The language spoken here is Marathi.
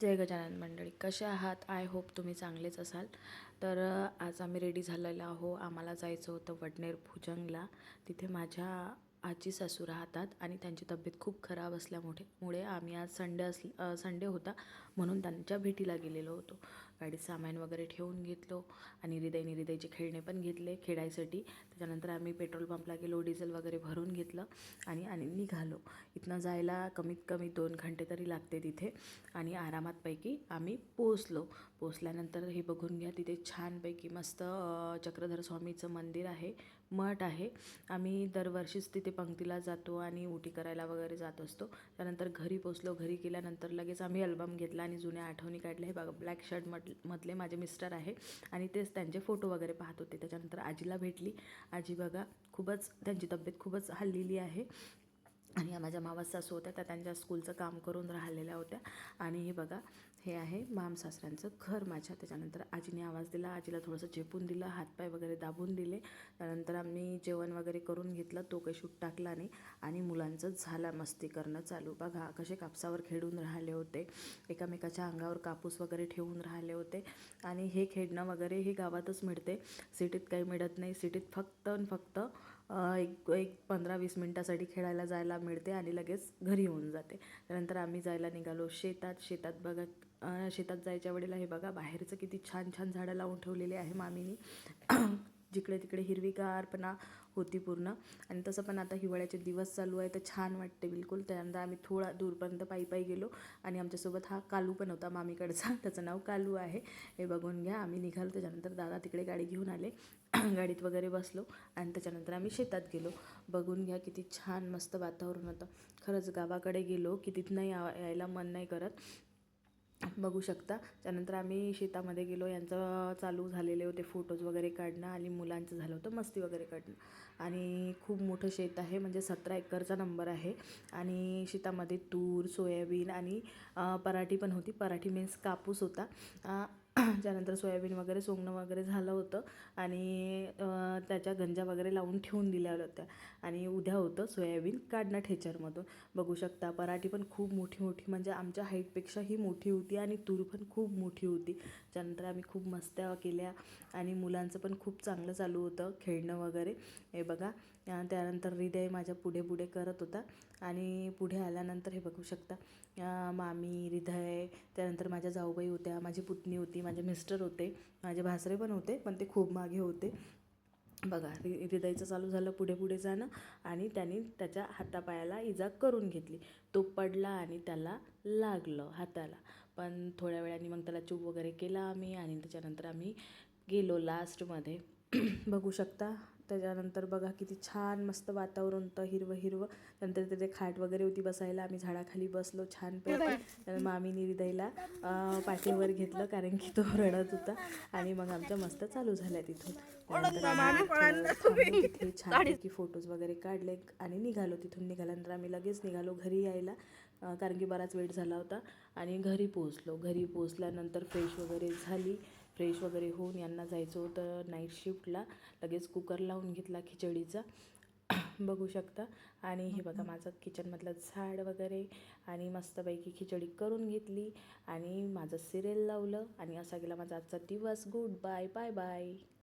जय गजानन मंडळी, कसे आहात? आय होप तुम्ही चांगलेच असाल. तर आज आम्ही रेडी झालेलो आहो. आम्हाला जायचं होतं वडनेर भुजंगला. तिथे माझ्या आजी सासू राहतात आणि त्यांची तब्येत खूप खराब असल्यामुळे आम्ही आज संडे होता म्हणून त्यांच्या भेटीला गेलेलो होतो. गाडीत सामान वगैरे ठेवून घेतलो आणि हृदयचे खेळणे पण घेतले खेळायसाठी. त्याच्यानंतर आम्ही पेट्रोल पंपला गेलो, डिझेल वगैरे भरून घेतलं आणि निघालो. इथनं जायला कमीत कमी 2 घंटे तरी लागते तिथे आणि आरामातपैकी आम्ही पोचल्यानंतर हे बघून घ्या, तिथे छानपैकी मस्त चक्रधर स्वामीचं मंदिर आहे, मठ आहे. आम्ही दरवर्षीच तिथे पंक्तीला जातो आणि उटी करायला वगैरे जात असतो. त्यानंतर घरी पोचलो. घरी गेल्यानंतर लगेच आम्ही अल्बम घेतला आणि जुन्या आठवणी काढल्या. हे बघा, ब्लॅक शर्ट मधले माझे मिस्टर आहे आणि तेच त्यांचे फोटो वगैरे पाहत होते. त्याच्यानंतर आजीला भेटली. आजी बघा, खूपच त्यांची तब्येत खूपच हललेली आहे आणि माझ्या मावस सासू होत्या, त्या त्यांच्या स्कूलचं काम करून राहिलेल्या होत्या. आणि हे बघा, हे आहे मामसासऱ्यांचं घर माझ्या. त्याच्यानंतर आजीने आवाज दिला, आजीला थोडंसं झेपून दिलं, हातपाय वगैरे दाबून दिले. त्यानंतर आम्ही जेवण वगैरे करून घेतलं. तो काही शूट टाकला नाही आणि मुलांचं झाला मस्ती करणं चालू. बघा कसे कापसावर खेळून राहिले होते, एकामेकाच्या अंगावर कापूस वगैरे ठेवून राहिले होते. आणि हे खेळणं वगैरे हे गावातच मिळते, सिटीत काही मिळत नाही. सिटीत फक्त एक 15-20 मिनटासाठी खेळायला जायला मिळते आणि लगेच घरी येऊन जाते. त्यानंतर आम्ही जायला निघालो शेतात बघा. शेतात जायच्या वेळेला हे बघा, बाहेरचं किती छान छान झाडं लावून ठेवलेले आहे मामीनी. जिकडे तिकडे हिरवीगारपणा होती पूर्ण. आणि तसं पण आता हिवाळ्याचे दिवस चालू आहे तर छान वाटते बिलकुल. त्यानंतर आम्ही थोडा दूरपर्यंत पायी गेलो आणि आमच्यासोबत हा कालू पण होता मामीकडचा, त्याचं नाव कालू आहे. हे बघून घ्या. आम्ही निघालो. त्याच्यानंतर दादा तिकडे गाडी घेऊन आले. गाडीत वगैरे बसलो आणि त्याच्यानंतर आम्ही शेतात गेलो. बघून घ्या किती छान मस्त वातावरण होतं. खरंच गावाकडे गेलो की तिथनं यायला मन नाही करत, बघू शकता. त्यानंतर आम्ही शेतामध्ये गेलो. यांचं चालू झालेले होते फोटोज वगैरे काढणं आणि मुलांचं झालं होतं मस्ती वगैरे काढणं. आणि खूप मोठं शेत आहे, म्हणजे 17 एकरचा नंबर आहे. आणि शेतामध्ये तूर, सोयाबीन आणि पराठी पण होती. पराठी मीन्स कापूस होता. त्यानंतर सोयाबीन वगैरे सोंगणं वगैरे झालं होतं आणि त्याच्या गंजा वगैरे लावून ठेवून दिल्या होत्या. आणि उद्या होतं सोयाबीन काढणं ठेचरमधून. बघू शकता पराठी पण खूप मोठी म्हणजे आमच्या हाईटपेक्षाही मोठी होती आणि तूर पण खूप मोठी होती. त्यानंतर आम्ही खूप मस्त्या केल्या आणि मुलांचं पण खूप चांगलं चालू होतं खेळणं वगैरे. हे बघा, त्यानंतर हृदय माझ्या पुढे करत होता आणि पुढे आल्यानंतर हे बघू शकता, मामी, हृदय, त्यानंतर माझ्या जाऊबाई होत्या, माझी पुतणी होती, माझे मिस्टर होते, माझे भासरे पण होते पण ते खूप मागे होते. बघा, हृदयचं चालू झालं पुढे जाणं आणि त्याने त्याच्या हातापायाला इजा करून घेतली. तो पडला आणि त्याला लागलं हाताला. पण थोड्या वेळाने मग त्याला चूप वगैरे केला आम्ही आणि त्याच्यानंतर आम्ही गेलो लास्टमध्ये. बघू शकता. त्याच्यानंतर बघा किती छान मस्त वातावरण होतं, हिरवं. त्यानंतर तिथे खाट वगैरे होती बसायला. आम्ही झाडाखाली बसलो छानपैकी. मामीने हृदयला पाठीवर घेतलं कारण की तो रडत होता आणि मग आमच्या मस्त चालू झाल्या तिथून. त्यानंतर आम्ही तिथे छानपैकी फोटोज वगैरे काढले आणि निघालो. तिथून निघाल्यानंतर आम्ही लगेच निघालो घरी यायला, कारण की बराच वेळ झाला होता. आणि घरी पोचल्यानंतर फ्रेश वगैरे होऊन यांना जायचं होतं नाईट शिफ्टला. लगेच कुकर लावून घेतला खिचडीचा. बघू शकता. आणि हे बघा माझं किचनमधलं झाड वगैरे आणि मस्तपैकी खिचडी करून घेतली आणि माझं सिरियल लावलं आणि असा गेला माझा आजचा दिवस. Good bye, bye bye.